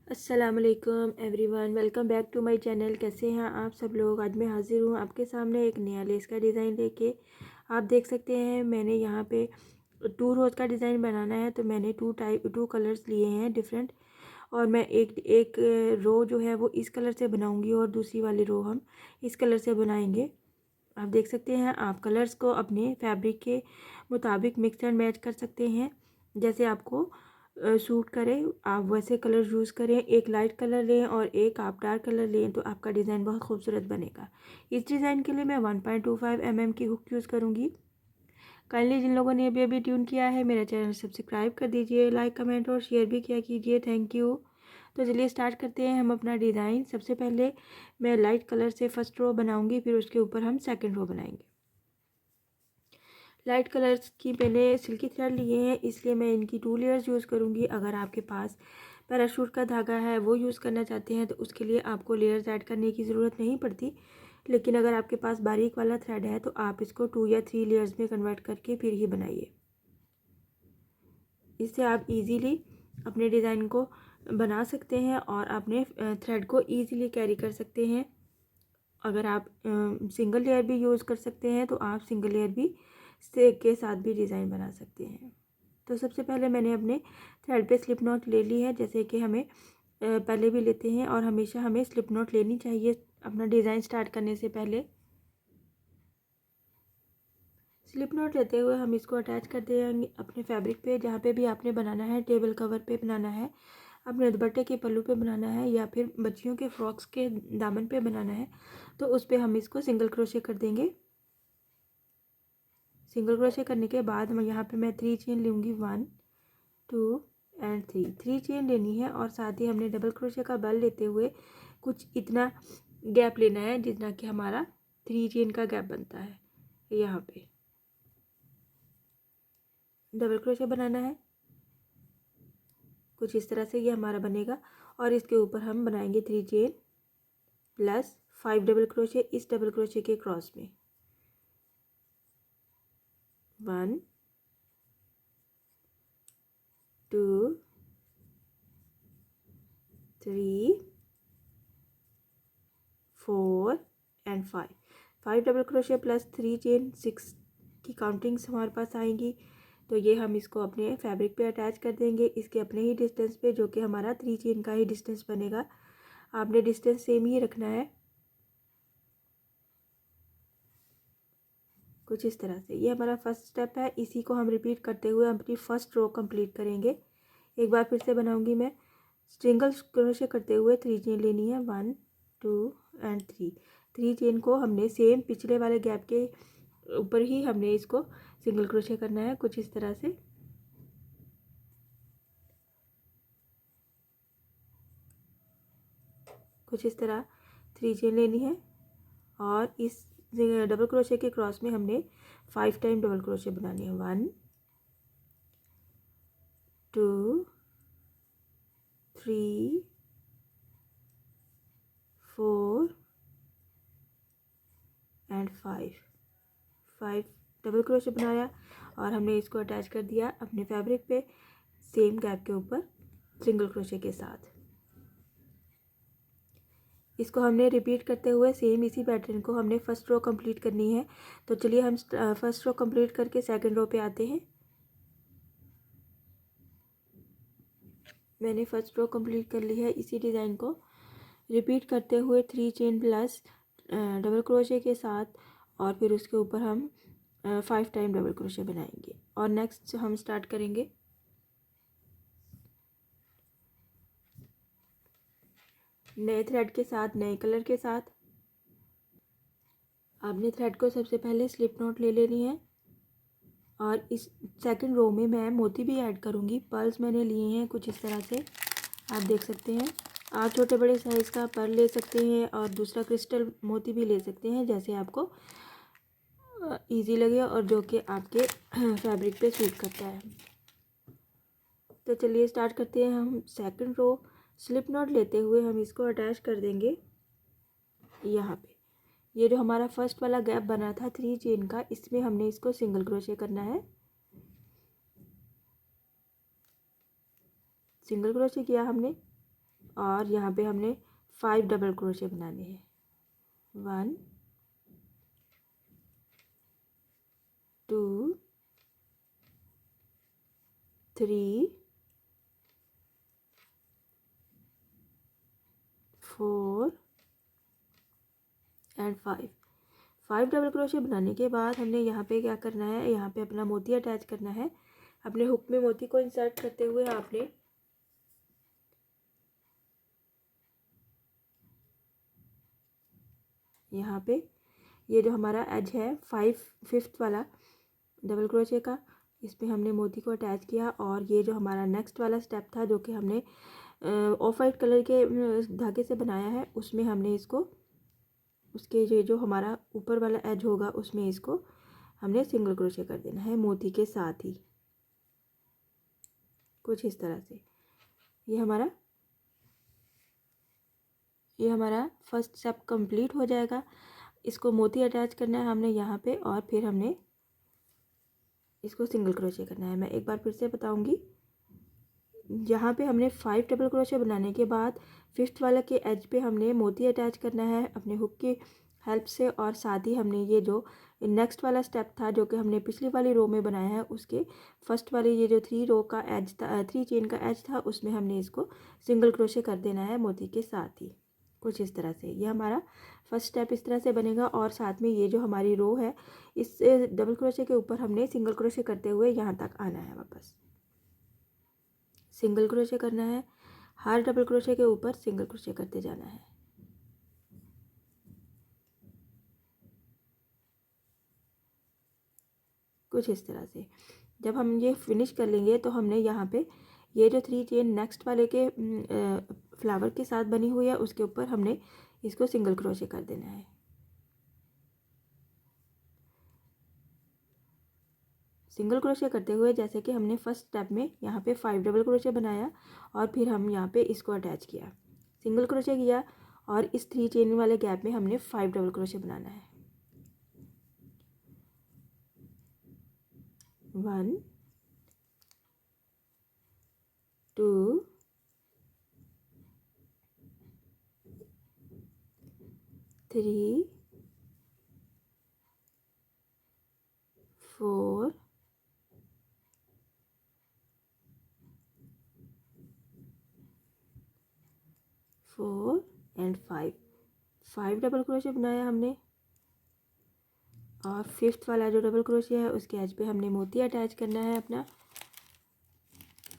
अस्सलामुअलैकुम everyone, welcome back to my channel. कैसे हैं आप सब लोग। आज मैं हाज़िर हूँ आपके सामने एक नया लेस का डिज़ाइन लेके। आप देख सकते हैं मैंने यहाँ पे 2 रोज़ का डिज़ाइन बनाना है, तो मैंने टू कलर्स लिए हैं डिफरेंट। और मैं एक रो जो है वो इस कलर से बनाऊँगी और दूसरी वाली रो हम इस कलर से बनाएंगे। आप देख सकते हैं, आप कलर्स को अपने फैब्रिक के मुताबिक मिक्स एंड मैच कर सकते हैं। जैसे आपको सूट करे आप वैसे कलर यूज़ करें। एक लाइट कलर लें और एक आप डार्क कलर लें तो आपका डिज़ाइन बहुत खूबसूरत बनेगा। इस डिज़ाइन के लिए मैं 1.25 mm की हुक यूज़ करूँगी। काइंडली जिन लोगों ने अभी ट्यून किया है मेरा चैनल सब्सक्राइब कर दीजिए, लाइक कमेंट और शेयर भी किया कीजिए। Thank you. तो चलिए स्टार्ट करते हैं हम अपना डिज़ाइन। सबसे पहले मैं लाइट कलर से फर्स्ट रो बनाऊँगी, फिर उसके ऊपर हम सेकेंड रो बनाएंगे। लाइट कलर्स की मैंने सिल्की थ्रेड लिए हैं, इसलिए मैं इनकी 2 लेयर्स यूज़ करूँगी। अगर आपके पास पैराशूट का धागा है वो यूज़ करना चाहते हैं तो उसके लिए आपको लेयर्स ऐड करने की ज़रूरत नहीं पड़ती। लेकिन अगर आपके पास बारीक वाला थ्रेड है तो आप इसको 2 या 3 लेयर्स में कन्वर्ट करके फिर ही बनाइए। इससे आप इजीली अपने डिज़ाइन को बना सकते हैं और अपने थ्रेड को ईज़िली कैरी कर सकते हैं। अगर आप सिंगल लेयर भी यूज़ कर सकते हैं तो आप सिंगल लेयर भी के साथ भी डिज़ाइन बना सकते हैं। तो सबसे पहले मैंने अपने थ्रेड पे स्लिप नॉट ले ली है, जैसे कि हमें पहले भी लेते हैं और हमेशा हमें स्लिप नॉट लेनी चाहिए अपना डिज़ाइन स्टार्ट करने से पहले। स्लिप नॉट लेते हुए हम इसको अटैच कर देंगे अपने फैब्रिक पे, जहाँ पे भी आपने बनाना है। टेबल कवर पे बनाना है, अपने दुपट्टे के पल्लू पे बनाना है, या फिर बच्चियों के फ्रॉक्स के दामन पे बनाना है, तो उस पर हम इसको सिंगल क्रोशे कर देंगे। सिंगल क्रोशे करने के बाद हम यहाँ पे मैं 3 चेन लूँगी, 1 2 एंड 3 चेन लेनी है। और साथ ही हमने डबल क्रोशे का बल लेते हुए कुछ इतना गैप लेना है जितना कि हमारा 3 चेन का गैप बनता है। यहाँ पे डबल क्रोशे बनाना है, कुछ इस तरह से ये हमारा बनेगा। और इसके ऊपर हम बनाएंगे 3 चेन प्लस 5 डबल क्रोशे इस डबल क्रोशे के क्रॉस में। 1 2 3 4 and 5 double crochet plus 3 chain 6 की काउंटिंग्स हमारे पास आएंगी। तो ये हम इसको अपने फैब्रिक पे अटैच कर देंगे, इसके अपने ही डिस्टेंस पे, जो कि हमारा 3 चेन का ही डिस्टेंस बनेगा। आपने डिस्टेंस सेम ही रखना है, कुछ इस तरह से। ये हमारा फर्स्ट स्टेप है, इसी को हम रिपीट करते हुए अपनी फर्स्ट रो कंप्लीट करेंगे। एक बार फिर से बनाऊंगी मैं। सिंगल क्रोशे करते हुए 3 चेन लेनी है, 1 2 एंड 3 चेन को हमने सेम पिछले वाले गैप के ऊपर ही हमने इसको सिंगल क्रोशे करना है, कुछ इस तरह से। कुछ इस तरह 3 चेन लेनी है और इस डबल क्रोशे के क्रॉस में हमने 5 टाइम डबल क्रोशे बनानी है, 1 2 3 4 एंड 5 डबल क्रोशे बनाया और हमने इसको अटैच कर दिया अपने फैब्रिक पे सेम गैप के ऊपर सिंगल क्रोशे के साथ। इसको हमने रिपीट करते हुए सेम इसी पैटर्न को हमने फर्स्ट रो कंप्लीट करनी है। तो चलिए हम फर्स्ट रो कंप्लीट करके सेकंड रो पे आते हैं। मैंने फर्स्ट रो कंप्लीट कर ली है। इसी डिज़ाइन को रिपीट करते हुए 3 चेन प्लस डबल क्रोशे के साथ और फिर उसके ऊपर हम 5 टाइम डबल क्रोशे बनाएंगे और नेक्स्ट हम स्टार्ट करेंगे नए थ्रेड के साथ, नए कलर के साथ। आपने थ्रेड को सबसे पहले स्लिप नॉट ले लेनी है और इस सेकंड रो में मैं मोती भी ऐड करूँगी। पर्ल्स मैंने लिए हैं कुछ इस तरह से, आप देख सकते हैं। आप छोटे बड़े साइज़ का पर्ल ले सकते हैं और दूसरा क्रिस्टल मोती भी ले सकते हैं, जैसे आपको इजी लगे और जो कि आपके फैब्रिक पे सूट करता है। तो चलिए स्टार्ट करते हैं हम। सेकंड रो स्लिप नॉट लेते हुए हम इसको अटैच कर देंगे यहाँ पे। ये जो हमारा फर्स्ट वाला गैप बना था 3 चेन का, इसमें हमने इसको सिंगल क्रोशे करना है। सिंगल क्रोशे किया हमने और यहाँ पे हमने 5 डबल क्रोशे बनाने हैं। 1 2 3 4 एंड 5 डबल क्रोशे बनाने के बाद हमने यहाँ पे क्या करना है, यहाँ पे अपना मोती अटैच करना है। अपने हुक में मोती को इंसर्ट करते हुए आपने यहाँ पे ये जो हमारा एज है 5th वाला डबल क्रोशे का, इसमें हमने मोती को अटैच किया। और ये जो हमारा नेक्स्ट वाला स्टेप था जो कि हमने ऑफ वाइट कलर के धागे से बनाया है, उसमें हमने इसको उसके जो हमारा ऊपर वाला एज होगा उसमें इसको हमने सिंगल क्रोशे कर देना है मोती के साथ ही, कुछ इस तरह से। ये हमारा फर्स्ट स्टेप कंप्लीट हो जाएगा। इसको मोती अटैच करना है हमने यहाँ पे, और फिर हमने इसको सिंगल क्रोशे करना है। मैं एक बार फिर से बताऊंगी। यहाँ पे हमने 5 डबल क्रोशे बनाने के बाद 5th वाला के एज पे हमने मोती अटैच करना है अपने हुक की हेल्प से। और साथ ही हमने ये जो नेक्स्ट वाला स्टेप था जो कि हमने पिछली वाली रो में बनाया है, उसके फर्स्ट वाली ये जो 3 रो का एज था, 3 चेन का एज था, उसमें हमने इसको सिंगल क्रोशे कर देना है मोती के साथ ही, कुछ इस तरह से। ये हमारा फर्स्ट स्टेप इस तरह से बनेगा। और साथ में ये जो हमारी रो है, इस डबल क्रोशे के ऊपर हमने सिंगल क्रोशे करते हुए यहाँ तक आना है, वापस सिंगल क्रोशे करना है। हर डबल क्रोशे के ऊपर सिंगल क्रोशे करते जाना है, कुछ इस तरह से। जब हम ये फिनिश कर लेंगे तो हमने यहाँ पे ये जो 3 चेन नेक्स्ट वाले के फ्लावर के साथ बनी हुई है, उसके ऊपर हमने इसको सिंगल क्रोशे कर देना है। सिंगल क्रोशे करते हुए जैसे कि हमने फर्स्ट स्टेप में यहाँ पे 5 डबल क्रोशे बनाया और फिर हम यहाँ पे इसको अटैच किया, सिंगल क्रोशे किया, और इस 3 चेन वाले गैप में हमने 5 डबल क्रोशे बनाना है। 1 2 3 4 एंड 5 डबल क्रोशे बनाया हमने। और 5th वाला जो डबल क्रोशे है उसके एज पे हमने मोती अटैच करना है अपना।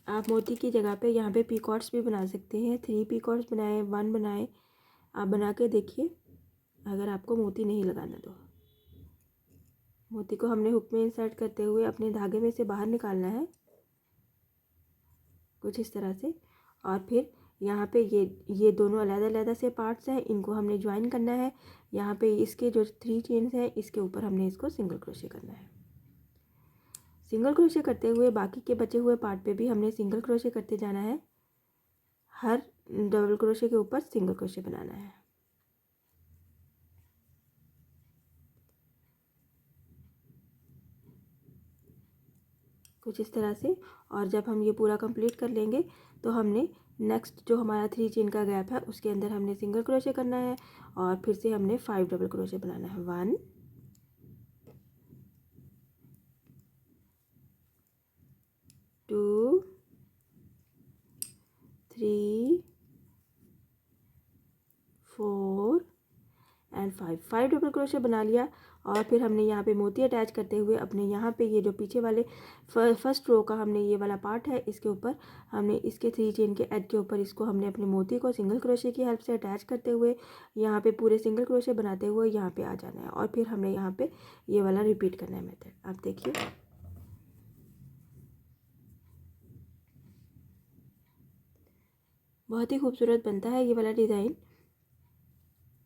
आप मोती की जगह पे यहाँ पे पीकॉट्स भी बना सकते हैं। 3 पीकॉट्स बनाए, 1 बनाए, आप बना के देखिए अगर आपको मोती नहीं लगाना तो। मोती को हमने हुक में इंसर्ट करते हुए अपने धागे में से बाहर निकालना है, कुछ इस तरह से। और फिर यहाँ पे ये दोनों अलग-अलग से पार्ट्स हैं, इनको हमने ज्वाइन करना है। यहाँ पे इसके जो 3 चेन्स हैं इसके ऊपर हमने इसको सिंगल क्रोशे करना है। सिंगल क्रोशे करते हुए बाकी के बचे हुए पार्ट पे भी हमने सिंगल क्रोशे करते जाना है। हर डबल क्रोशे के ऊपर सिंगल क्रोशे बनाना है, कुछ इस तरह से। और जब हम ये पूरा कंप्लीट कर लेंगे तो हमने नेक्स्ट जो हमारा 3 चेन का गैप है उसके अंदर हमने सिंगल क्रोशे करना है और फिर से हमने 5 डबल क्रोशे बनाना है। 1 2 3 4 एंड 5 डबल क्रोशे बना लिया। और फिर हमने यहाँ पे मोती अटैच करते हुए अपने यहाँ पे ये जो पीछे वाले फर्स्ट रो का हमने ये वाला पार्ट है, इसके ऊपर हमने इसके 3 चेन के एज के ऊपर इसको हमने अपने मोती को सिंगल क्रोशे की हेल्प से अटैच करते हुए यहाँ पे पूरे सिंगल क्रोशे बनाते हुए यहाँ पे आ जाना है। और फिर हमने यहाँ पे ये वाला रिपीट करना है मेथड। आप देखिए बहुत ही खूबसूरत बनता है ये वाला डिज़ाइन,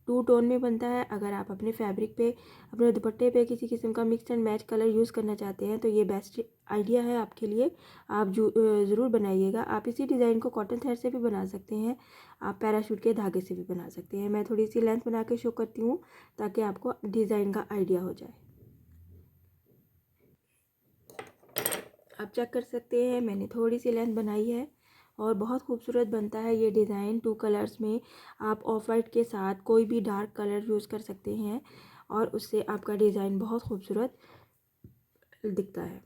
2 टोन में बनता है। अगर आप अपने फैब्रिक पे, अपने दुपट्टे पे किसी किस्म का mix and match colour use करना चाहते हैं तो ये बेस्ट आइडिया है आपके लिए। आप ज़रूर बनाइएगा। आप इसी डिज़ाइन को कॉटन थ्रेड से भी बना सकते हैं, आप पैराशूट के धागे से भी बना सकते हैं। मैं थोड़ी सी लेंथ बना के शो करती हूँ ताकि आपको डिज़ाइन का आइडिया हो जाए। आप चेक कर सकते हैं मैंने थोड़ी सी लेंथ बनाई है और बहुत खूबसूरत बनता है ये डिज़ाइन। 2 कलर्स में आप ऑफ वाइट के साथ कोई भी डार्क कलर यूज़ कर सकते हैं और उससे आपका डिज़ाइन बहुत खूबसूरत दिखता है।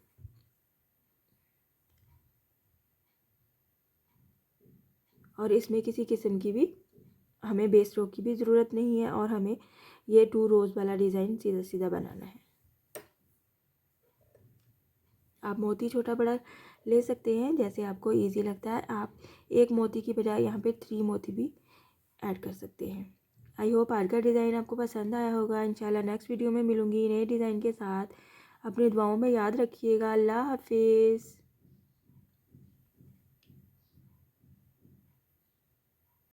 और इसमें किसी किस्म की भी हमें बेस स्ट्रोक की भी ज़रूरत नहीं है और हमें ये 2 रोज़ वाला डिज़ाइन सीधा सीधा बनाना है। आप मोती छोटा बड़ा ले सकते हैं जैसे आपको इजी लगता है। आप एक मोती की बजाय यहाँ पे 3 मोती भी ऐड कर सकते हैं। आई होप आज का डिज़ाइन आपको पसंद आया होगा। इंशाल्लाह नेक्स्ट वीडियो में मिलूँगी नए डिज़ाइन के साथ। अपनी दुआओं में याद रखिएगा। अल्लाह हाफिज़।